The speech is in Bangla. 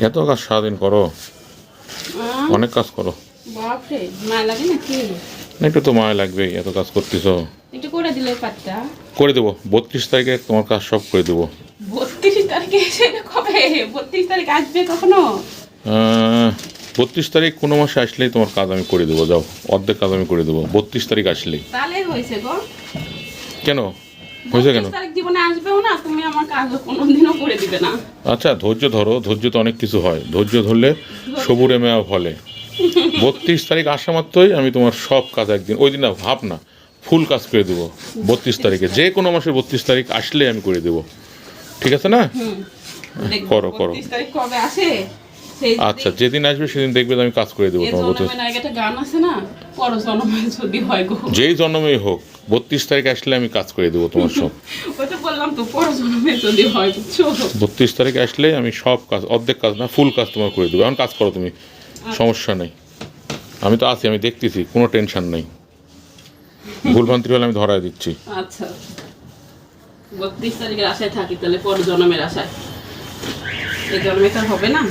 এত কাজ সারাদিন করো, অনেক কাজ করো। বাপরে, মায়া লাগে না কি? একটু তো মায়া লাগবেই, এত কাজ করতেছো। একটু করে দিলে পারতা। করে দেবো 32 তারিখে তোমার কাজ সব করে দেবো। 32 তারিখে সেটা কবে? 32 তারিখ আসবে কখনো? 32 তারিখ কোনো মাসে আসলেই তোমার কাজ আমি করে দেবো। যাও, অর্ধেক কাজ আমি করে দেবো 32 তারিখ আসলেই। তাহলে হয়েছে গো। কেন হয়েছে? কেন 32 তারিখ জীবনে আসবেও না, তুমি আমার কাজ কোনোদিনও করে দিবে না। আচ্ছা, ধৈর্য ধরো, ধৈর্য তো অনেক কিছু হয়, ধৈর্য ধরলে সবুরে মেয়া ফলে। 32 তারিখ আসা মাত্রই আমি তোমার সব কাজ একদিন, ওই দিন না ভাব না, ফুল কাজ করে দেবো 32 তারিখে। যে কোনো মাসের 32 তারিখ আসলে আমি করে দেবো, ঠিক আছে না? দেখবো করো করো। 32 তারিখ কবে আসে সেই আচ্ছা, যেদিন আসবে সেদিন দেখবে আমি কাজ করে দেবো তোমার 32। জন্মের আগে একটা গান আছে না, পর জন্মে যদি হয় গো। যেই জন্মেই হোক 32 তারিখ আসলে আমি কাজ করে দেবো তোমার সব। ওই তো বললাম তো, পর জন্মে যদি হয়, বুঝছো? 32 তারিখে আসলে আমি সব কাজ, অর্ধেক কাজ না ফুল কাজ তোমার করে দেবো। এখন কাজ করো তুমি, সমস্যা নেই। আমি তো আছি, আমি দেখতেছি, কোনো টেনশন নেই। ভুলভ্রান্তি হলে আমি ধরায় দিচ্ছি। আচ্ছা, 32 তারিখের আশায় থাকি তাহলে, পর জন্মের আশায়। এই জন্মে তো আর হবে না।